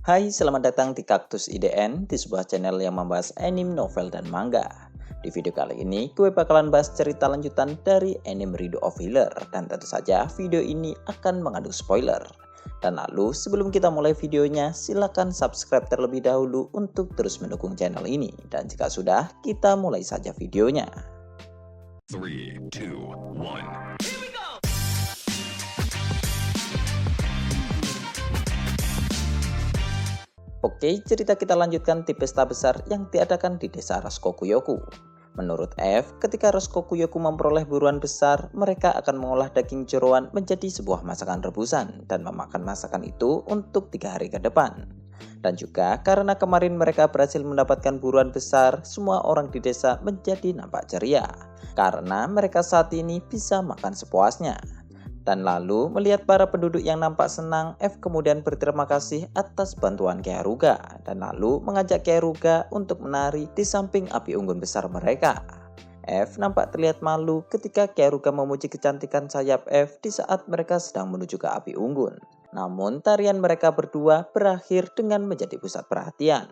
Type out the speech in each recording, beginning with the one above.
Hai, selamat datang di Kaktus IDN, di sebuah channel yang membahas anime, novel, dan manga. Di video kali ini, gue bakalan bahas cerita lanjutan dari anime Rido of Healer, dan tentu saja video ini akan mengandung spoiler. Dan lalu, sebelum kita mulai videonya, silakan subscribe terlebih dahulu untuk terus mendukung channel ini. Dan jika sudah, kita mulai saja videonya. 3, 2, 1. Oke, cerita kita lanjutkan di pesta besar yang diadakan di desa Raskokuyoku. Menurut F, ketika Raskokuyoku memperoleh buruan besar, mereka akan mengolah daging jeroan menjadi sebuah masakan rebusan dan memakan masakan itu untuk 3 hari ke depan. Dan juga karena kemarin mereka berhasil mendapatkan buruan besar, semua orang di desa menjadi nampak ceria. Karena mereka saat ini bisa makan sepuasnya. Dan lalu melihat para penduduk yang nampak senang, F kemudian berterima kasih atas bantuan Ki Haruga dan lalu mengajak Ki Haruga untuk menari di samping api unggun besar mereka. F nampak terlihat malu ketika Ki Haruga memuji kecantikan sayap F di saat mereka sedang menuju ke api unggun. Namun tarian mereka berdua berakhir dengan menjadi pusat perhatian.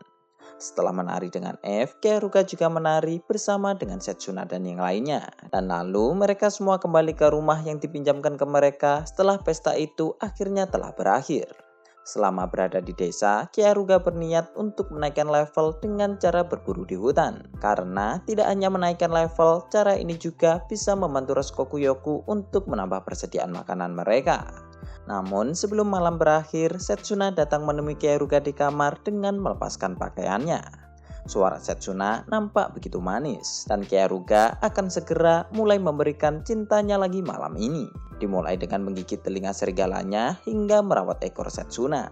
Setelah menari dengan F, Ki Haruga juga menari bersama dengan Setsuna dan yang lainnya. Dan lalu mereka semua kembali ke rumah yang dipinjamkan ke mereka setelah pesta itu akhirnya telah berakhir. Selama berada di desa, Ki Haruga berniat untuk menaikkan level dengan cara berburu di hutan. Karena tidak hanya menaikkan level, cara ini juga bisa membantu Raskokuyoku untuk menambah persediaan makanan mereka. Namun sebelum malam berakhir, Setsuna datang menemui Ki Haruga di kamar dengan melepaskan pakaiannya. Suara Setsuna nampak begitu manis dan Ki Haruga akan segera mulai memberikan cintanya lagi malam ini. Dimulai dengan menggigit telinga serigalanya hingga merawat ekor Setsuna.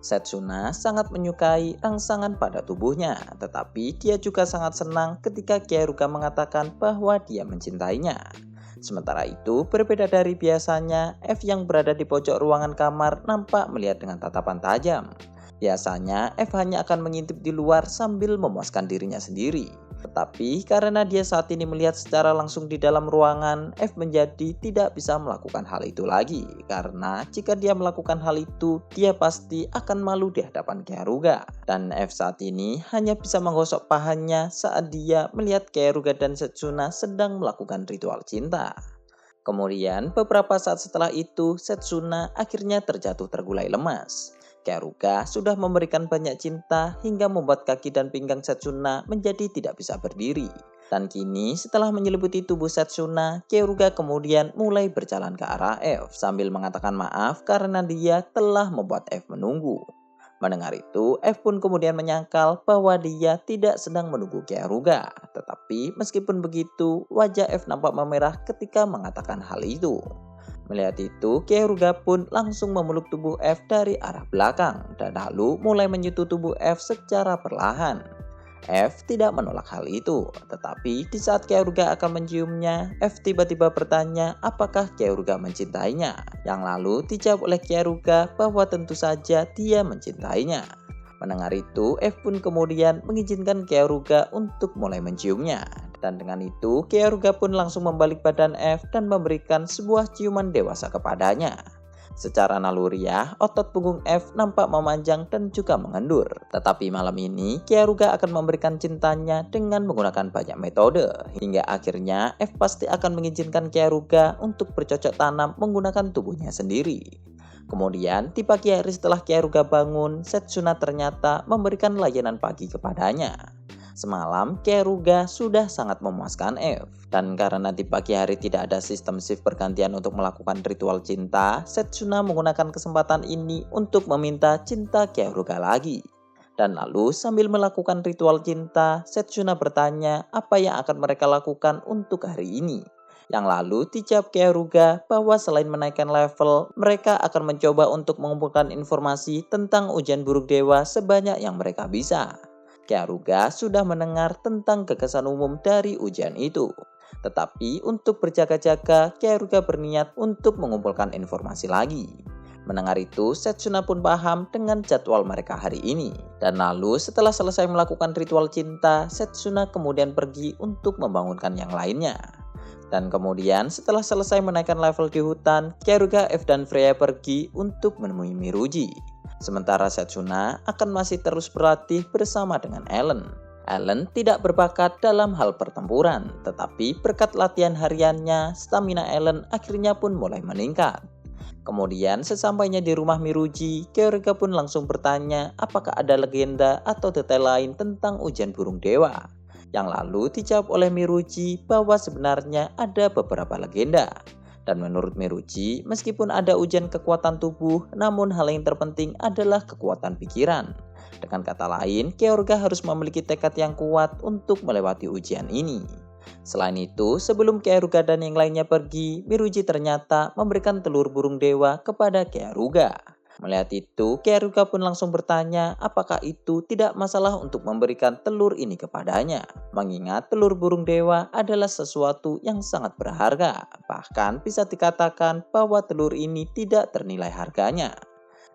Setsuna sangat menyukai rangsangan pada tubuhnya, tetapi dia juga sangat senang ketika Ki Haruga mengatakan bahwa dia mencintainya. Sementara itu, berbeda dari biasanya, F yang berada di pojok ruangan kamar nampak melihat dengan tatapan tajam. Biasanya, F hanya akan mengintip di luar sambil memuaskan dirinya sendiri. Tetapi karena dia saat ini melihat secara langsung di dalam ruangan, F menjadi tidak bisa melakukan hal itu lagi. Karena jika dia melakukan hal itu, dia pasti akan malu di hadapan Ki Haruga. Dan F saat ini hanya bisa menggosok pahanya saat dia melihat Ki Haruga dan Setsuna sedang melakukan ritual cinta. Kemudian beberapa saat setelah itu, Setsuna akhirnya terjatuh tergulai lemas. Ki Haruga sudah memberikan banyak cinta hingga membuat kaki dan pinggang Setsuna menjadi tidak bisa berdiri. Dan kini setelah menyelimuti tubuh Setsuna, Ki Haruga kemudian mulai berjalan ke arah F sambil mengatakan maaf karena dia telah membuat F menunggu. Mendengar itu, F pun kemudian menyangkal bahwa dia tidak sedang menunggu Ki Haruga. Tetapi meskipun begitu, wajah F nampak memerah ketika mengatakan hal itu. Melihat itu, Ki Haruga pun langsung memeluk tubuh F dari arah belakang dan lalu mulai menyentuh tubuh F secara perlahan. F tidak menolak hal itu, tetapi di saat Ki Haruga akan menciumnya, F tiba-tiba bertanya apakah Ki Haruga mencintainya. Yang lalu dijawab oleh Ki Haruga bahwa tentu saja dia mencintainya. Mendengar itu, F pun kemudian mengizinkan Ki Haruga untuk mulai menciumnya. Dan dengan itu, Ki Haruga pun langsung membalik badan F dan memberikan sebuah ciuman dewasa kepadanya. Secara naluriah, otot punggung F nampak memanjang dan juga mengendur. Tetapi malam ini, Ki Haruga akan memberikan cintanya dengan menggunakan banyak metode. Hingga akhirnya, F pasti akan mengizinkan Ki Haruga untuk bercocok tanam menggunakan tubuhnya sendiri. Kemudian, di pagi hari setelah Ki Haruga bangun, Setsuna ternyata memberikan layanan pagi kepadanya. Semalam, Ki Haruga sudah sangat memuaskan F. Dan karena di pagi hari tidak ada sistem shift bergantian untuk melakukan ritual cinta, Setsuna menggunakan kesempatan ini untuk meminta cinta Ki Haruga lagi. Dan lalu sambil melakukan ritual cinta, Setsuna bertanya apa yang akan mereka lakukan untuk hari ini. Yang lalu dijawab Ki Haruga bahwa selain menaikkan level, mereka akan mencoba untuk mengumpulkan informasi tentang ujian buruk dewa sebanyak yang mereka bisa. Ki Haruga sudah mendengar tentang gagasan umum dari ujian itu. Tetapi untuk berjaga-jaga, Ki Haruga berniat untuk mengumpulkan informasi lagi. Mendengar itu, Setsuna pun paham dengan jadwal mereka hari ini. Dan lalu setelah selesai melakukan ritual cinta, Setsuna kemudian pergi untuk membangunkan yang lainnya. Dan kemudian setelah selesai menaikkan level di hutan, Ki Haruga, F dan Freya pergi untuk menemui Miruji. Sementara Setsuna akan masih terus berlatih bersama dengan Ellen. Ellen tidak berbakat dalam hal pertempuran, tetapi berkat latihan hariannya, stamina Ellen akhirnya pun mulai meningkat. Kemudian sesampainya di rumah Miruji, Kyoruga pun langsung bertanya apakah ada legenda atau detail lain tentang ujian burung dewa. Yang lalu dijawab oleh Miruji bahwa sebenarnya ada beberapa legenda. Dan menurut Miruji, meskipun ada ujian kekuatan tubuh, namun hal yang terpenting adalah kekuatan pikiran. Dengan kata lain, Kyoruga harus memiliki tekad yang kuat untuk melewati ujian ini. Selain itu, sebelum Kyoruga dan yang lainnya pergi, Miruji ternyata memberikan telur burung dewa kepada Kyoruga. Melihat itu, Kyoruga pun langsung bertanya apakah itu tidak masalah untuk memberikan telur ini kepadanya. Mengingat telur burung dewa adalah sesuatu yang sangat berharga. Bahkan bisa dikatakan bahwa telur ini tidak ternilai harganya.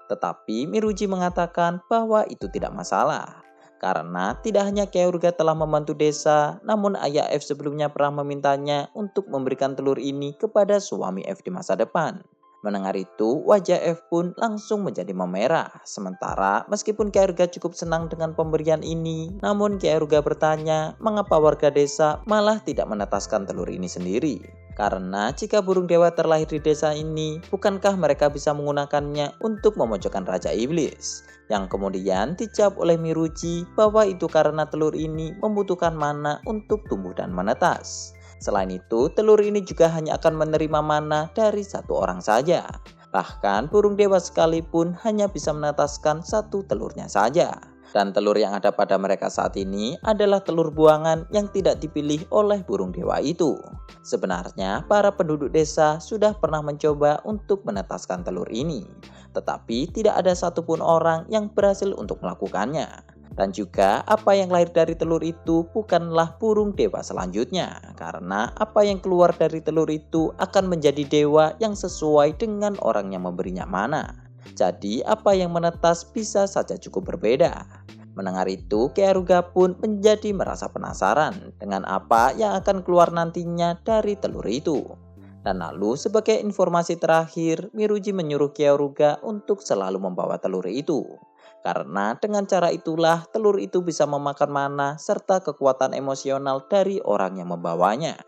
Tetapi Miruji mengatakan bahwa itu tidak masalah. Karena tidak hanya Kyoruga telah membantu desa, namun ayah F sebelumnya pernah memintanya untuk memberikan telur ini kepada suami F di masa depan. Mendengar itu, wajah F pun langsung menjadi memerah. Sementara meskipun Kyoruga cukup senang dengan pemberian ini, namun Kyoruga bertanya mengapa warga desa malah tidak menetaskan telur ini sendiri. Karena jika burung dewa terlahir di desa ini, bukankah mereka bisa menggunakannya untuk memojokkan Raja Iblis? Yang kemudian dijawab oleh Miruji bahwa itu karena telur ini membutuhkan mana untuk tumbuh dan menetas. Selain itu, telur ini juga hanya akan menerima mana dari satu orang saja. Bahkan burung dewa sekalipun hanya bisa menetaskan satu telurnya saja. Dan telur yang ada pada mereka saat ini adalah telur buangan yang tidak dipilih oleh burung dewa itu. Sebenarnya para penduduk desa sudah pernah mencoba untuk menetaskan telur ini, tetapi tidak ada satupun orang yang berhasil untuk melakukannya. Dan juga apa yang lahir dari telur itu bukanlah burung dewa selanjutnya, karena apa yang keluar dari telur itu akan menjadi dewa yang sesuai dengan orang yang memberinya mana. Jadi apa yang menetas bisa saja cukup berbeda. Mendengar itu, Kyoruga pun menjadi merasa penasaran dengan apa yang akan keluar nantinya dari telur itu. Dan lalu sebagai informasi terakhir, Miruji menyuruh Kyoruga untuk selalu membawa telur itu. Karena dengan cara itulah telur itu bisa memakan mana serta kekuatan emosional dari orang yang membawanya.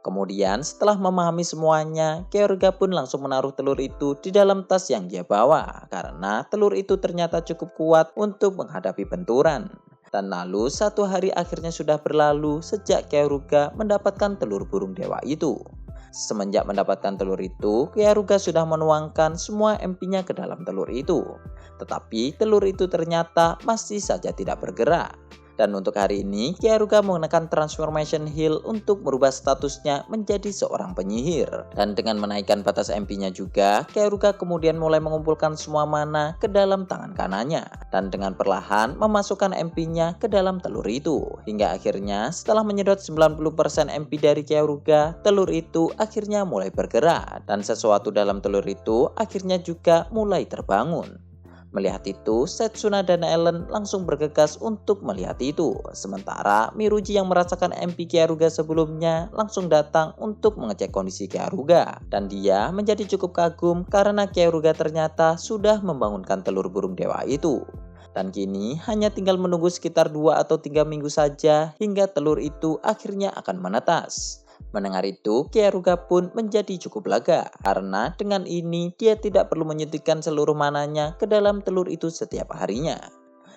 Kemudian setelah memahami semuanya, Kyoruga pun langsung menaruh telur itu di dalam tas yang dia bawa. Karena telur itu ternyata cukup kuat untuk menghadapi benturan. Dan lalu satu hari akhirnya sudah berlalu sejak Kyoruga mendapatkan telur burung dewa itu. Semenjak mendapatkan telur itu, Kyoruga sudah menuangkan semua MP-nya ke dalam telur itu. Tetapi telur itu ternyata masih saja tidak bergerak. Dan untuk hari ini, Kyoruga menggunakan Transformation Heal untuk merubah statusnya menjadi seorang penyihir. Dan dengan menaikkan batas MP-nya juga, Kyoruga kemudian mulai mengumpulkan semua mana ke dalam tangan kanannya. Dan dengan perlahan memasukkan MP-nya ke dalam telur itu. Hingga akhirnya setelah menyedot 90% MP dari Kyoruga, telur itu akhirnya mulai bergerak. Dan sesuatu dalam telur itu akhirnya juga mulai terbangun. Melihat itu, Setsuna dan Ellen langsung bergegas untuk melihat itu. Sementara Miruji yang merasakan MP Kyoruga sebelumnya langsung datang untuk mengecek kondisi Kyoruga. Dan dia menjadi cukup kagum karena Kyoruga ternyata sudah membangunkan telur burung dewa itu. Dan kini hanya tinggal menunggu sekitar 2 atau 3 minggu saja hingga telur itu akhirnya akan menetas. Mendengar itu, Kyoruga pun menjadi cukup lega karena dengan ini dia tidak perlu menyuntikkan seluruh mananya ke dalam telur itu setiap harinya.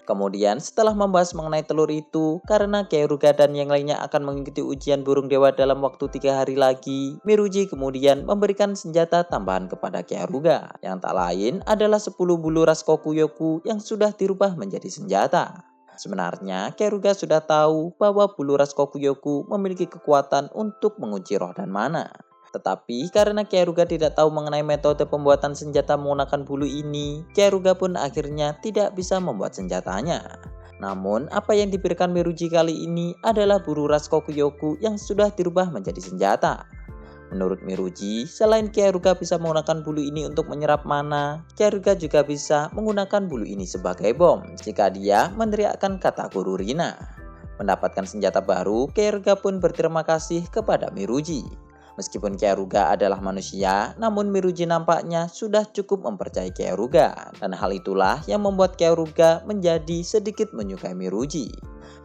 Kemudian setelah membahas mengenai telur itu, karena Kyoruga dan yang lainnya akan mengikuti ujian burung dewa dalam waktu 3 hari lagi, Miruji kemudian memberikan senjata tambahan kepada Kyoruga, yang tak lain adalah 10 bulu ras Kokuyoku yang sudah dirubah menjadi senjata. Sebenarnya, Kyoruga sudah tahu bahwa bulu ras Kokuyoku memiliki kekuatan untuk mengunci roh dan mana. Tetapi karena Kyoruga tidak tahu mengenai metode pembuatan senjata menggunakan bulu ini, Kyoruga pun akhirnya tidak bisa membuat senjatanya. Namun, apa yang diberikan Miruji kali ini adalah bulu ras Kokuyoku yang sudah dirubah menjadi senjata. Menurut Miruji, selain Kyoruga bisa menggunakan bulu ini untuk menyerap mana, Kyoruga juga bisa menggunakan bulu ini sebagai bom jika dia meneriakkan kata Guru Rina. Mendapatkan senjata baru, Kyoruga pun berterima kasih kepada Miruji. Meskipun Kyaruga adalah manusia, namun Miruji nampaknya sudah cukup mempercayai Kyaruga, dan hal itulah yang membuat Kyaruga menjadi sedikit menyukai Miruji.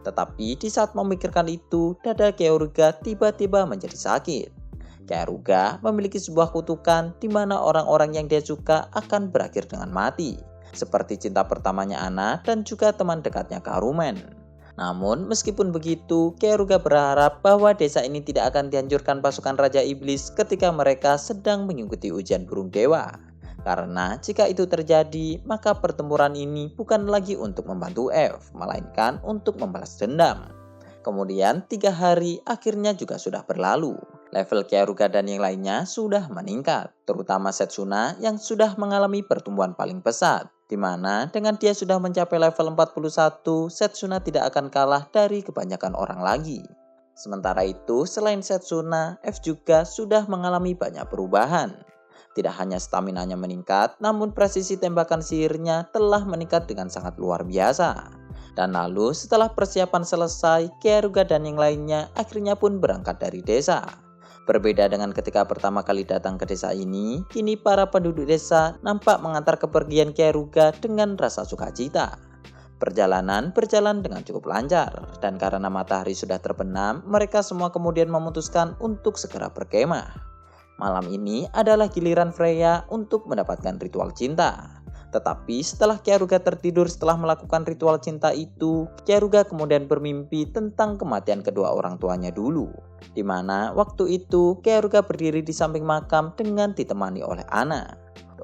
Tetapi di saat memikirkan itu, dada Kyaruga tiba-tiba menjadi sakit. Kyaruga memiliki sebuah kutukan di mana orang-orang yang dia suka akan berakhir dengan mati, seperti cinta pertamanya Ana dan juga teman dekatnya Karumen. Namun meskipun begitu, Kyaruga berharap bahwa desa ini tidak akan dihancurkan pasukan Raja Iblis ketika mereka sedang mengikuti ujian burung dewa. Karena jika itu terjadi, maka pertempuran ini bukan lagi untuk membantu F, melainkan untuk membalas dendam. Kemudian 3 hari akhirnya juga sudah berlalu. Level Kyaruga dan yang lainnya sudah meningkat, terutama Setsuna yang sudah mengalami pertumbuhan paling pesat, di mana dengan dia sudah mencapai level 41, Setsuna tidak akan kalah dari kebanyakan orang lagi. Sementara itu, selain Setsuna, F juga sudah mengalami banyak perubahan. Tidak hanya staminanya meningkat, namun presisi tembakan sihirnya telah meningkat dengan sangat luar biasa. Dan lalu setelah persiapan selesai, Kyaruga dan yang lainnya akhirnya pun berangkat dari desa. Berbeda dengan ketika pertama kali datang ke desa ini, kini para penduduk desa nampak mengantar kepergian Kyaruga dengan rasa sukacita. Perjalanan berjalan dengan cukup lancar, dan karena matahari sudah terbenam, mereka semua kemudian memutuskan untuk segera berkemah. Malam ini adalah giliran Freya untuk mendapatkan ritual cinta. Tetapi setelah Kyaruga tertidur setelah melakukan ritual cinta itu, Kyaruga kemudian bermimpi tentang kematian kedua orang tuanya dulu. Di mana waktu itu Kyaruga berdiri di samping makam dengan ditemani oleh Ana.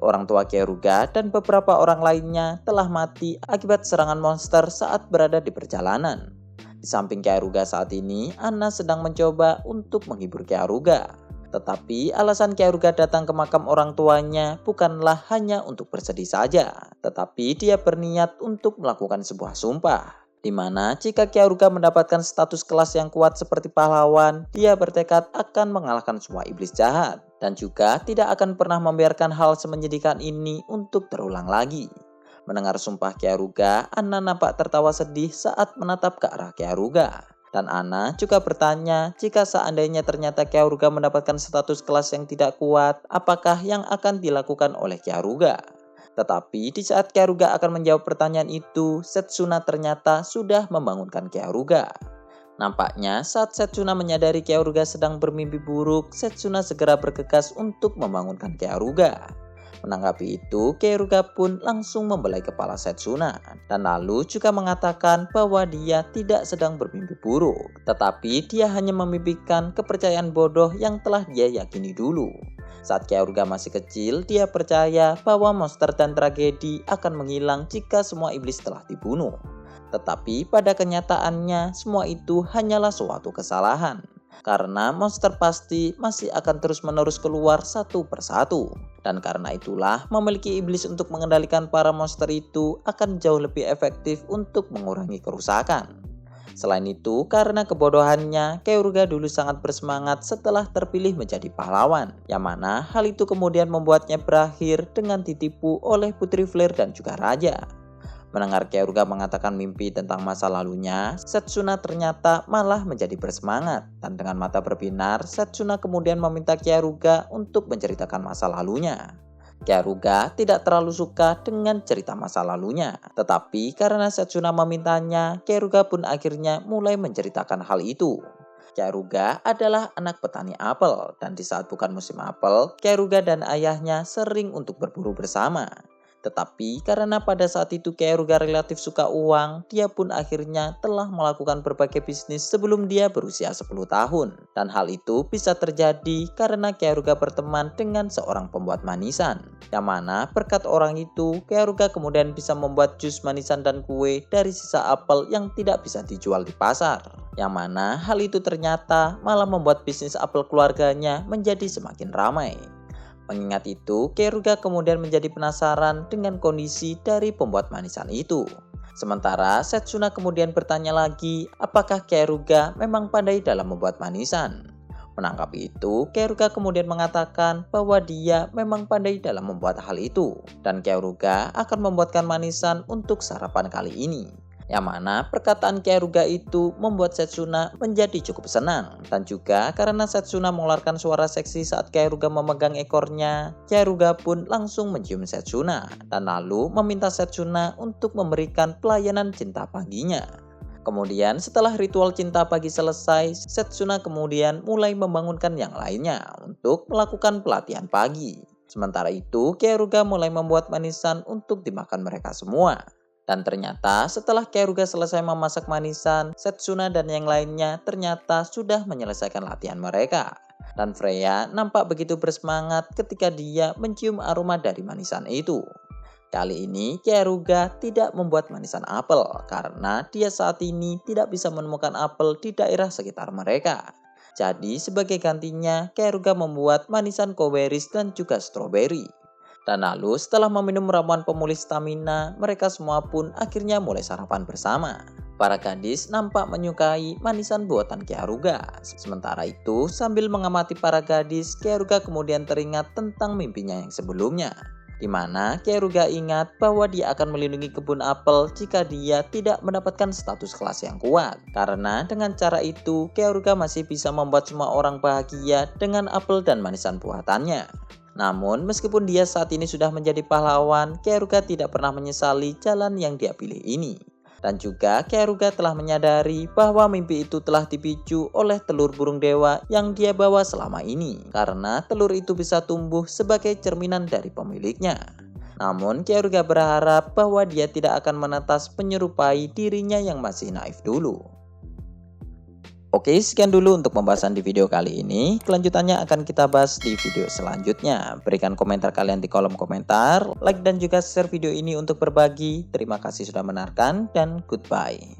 Orang tua Kyaruga dan beberapa orang lainnya telah mati akibat serangan monster saat berada di perjalanan. Di samping Kyaruga saat ini, Ana sedang mencoba untuk menghibur Kyaruga. Tetapi alasan Kyaruga datang ke makam orang tuanya bukanlah hanya untuk bersedih saja, tetapi dia berniat untuk melakukan sebuah sumpah, di mana jika Kyaruga mendapatkan status kelas yang kuat seperti pahlawan, dia bertekad akan mengalahkan semua iblis jahat, dan juga tidak akan pernah membiarkan hal semenyedihkan ini untuk terulang lagi. Mendengar sumpah Kyaruga, Ana nampak tertawa sedih saat menatap ke arah Kyaruga. Dan Ana juga bertanya jika seandainya ternyata Kyaruga mendapatkan status kelas yang tidak kuat, apakah yang akan dilakukan oleh Kyaruga. Tetapi di saat Kyaruga akan menjawab pertanyaan itu, Setsuna ternyata sudah membangunkan Kyaruga. Nampaknya saat Setsuna menyadari Kyaruga sedang bermimpi buruk, Setsuna segera bergegas untuk membangunkan Kyaruga. Menanggapi itu, Kyaruga pun langsung membelai kepala Setsuna, dan lalu juga mengatakan bahwa dia tidak sedang bermimpi buruk, tetapi dia hanya memimpikan kepercayaan bodoh yang telah dia yakini dulu. Saat Kyaruga masih kecil, dia percaya bahwa monster dan tragedi akan menghilang jika semua iblis telah dibunuh. Tetapi pada kenyataannya, semua itu hanyalah suatu kesalahan. Karena monster pasti masih akan terus-menerus keluar satu persatu. Dan karena itulah memiliki iblis untuk mengendalikan para monster itu akan jauh lebih efektif untuk mengurangi kerusakan. Selain itu, karena kebodohannya, Kyaruga dulu sangat bersemangat setelah terpilih menjadi pahlawan, yang mana hal itu kemudian membuatnya berakhir dengan ditipu oleh Putri Flare dan juga Raja. Mendengar Kyaruga mengatakan mimpi tentang masa lalunya, Setsuna ternyata malah menjadi bersemangat. Dan dengan mata berbinar, Setsuna kemudian meminta Kyaruga untuk menceritakan masa lalunya. Kyaruga tidak terlalu suka dengan cerita masa lalunya. Tetapi karena Setsuna memintanya, Kyaruga pun akhirnya mulai menceritakan hal itu. Kyaruga adalah anak petani apel, dan di saat bukan musim apel, Kyaruga dan ayahnya sering untuk berburu bersama. Tetapi karena pada saat itu Kyaruga relatif suka uang, dia pun akhirnya telah melakukan berbagai bisnis sebelum dia berusia 10 tahun. Dan hal itu bisa terjadi karena Kyaruga berteman dengan seorang pembuat manisan. Yang mana berkat orang itu, Kyaruga kemudian bisa membuat jus manisan dan kue dari sisa apel yang tidak bisa dijual di pasar. Yang mana hal itu ternyata malah membuat bisnis apel keluarganya menjadi semakin ramai. Mengingat itu, Kyaruga kemudian menjadi penasaran dengan kondisi dari pembuat manisan itu. Sementara Setsuna kemudian bertanya lagi apakah Kyaruga memang pandai dalam membuat manisan. Menanggapi itu, Kyaruga kemudian mengatakan bahwa dia memang pandai dalam membuat hal itu. Dan Kyaruga akan membuatkan manisan untuk sarapan kali ini. Yang mana perkataan Kyaruga itu membuat Setsuna menjadi cukup senang. Dan juga karena Setsuna mengeluarkan suara seksi saat Kyaruga memegang ekornya, Kyaruga pun langsung mencium Setsuna dan lalu meminta Setsuna untuk memberikan pelayanan cinta paginya. Kemudian setelah ritual cinta pagi selesai, Setsuna kemudian mulai membangunkan yang lainnya untuk melakukan pelatihan pagi. Sementara itu, Kyaruga mulai membuat manisan untuk dimakan mereka semua. Dan ternyata setelah Kyaruga selesai memasak manisan, Setsuna dan yang lainnya ternyata sudah menyelesaikan latihan mereka. Dan Freya nampak begitu bersemangat ketika dia mencium aroma dari manisan itu. Kali ini Kyaruga tidak membuat manisan apel karena dia saat ini tidak bisa menemukan apel di daerah sekitar mereka. Jadi sebagai gantinya Kyaruga membuat manisan koweris dan juga stroberi. Dan lalu setelah meminum ramuan pemulih stamina, mereka semua pun akhirnya mulai sarapan bersama. Para gadis nampak menyukai manisan buatan Kyaruga. Sementara itu, sambil mengamati para gadis, Kyaruga kemudian teringat tentang mimpinya yang sebelumnya. Di mana Kyaruga ingat bahwa dia akan melindungi kebun apel jika dia tidak mendapatkan status kelas yang kuat. Karena dengan cara itu, Kyaruga masih bisa membuat semua orang bahagia dengan apel dan manisan buatannya. Namun, meskipun dia saat ini sudah menjadi pahlawan, Kyaruga tidak pernah menyesali jalan yang dia pilih ini. Dan juga Kyaruga telah menyadari bahwa mimpi itu telah dipicu oleh telur burung dewa yang dia bawa selama ini. Karena telur itu bisa tumbuh sebagai cerminan dari pemiliknya. Namun, Kyaruga berharap bahwa dia tidak akan menetas menyerupai dirinya yang masih naif dulu. Oke, sekian dulu untuk pembahasan di video kali ini. Kelanjutannya akan kita bahas di video selanjutnya. Berikan komentar kalian di kolom komentar, like dan juga share video ini untuk berbagi. Terima kasih sudah menonton dan goodbye.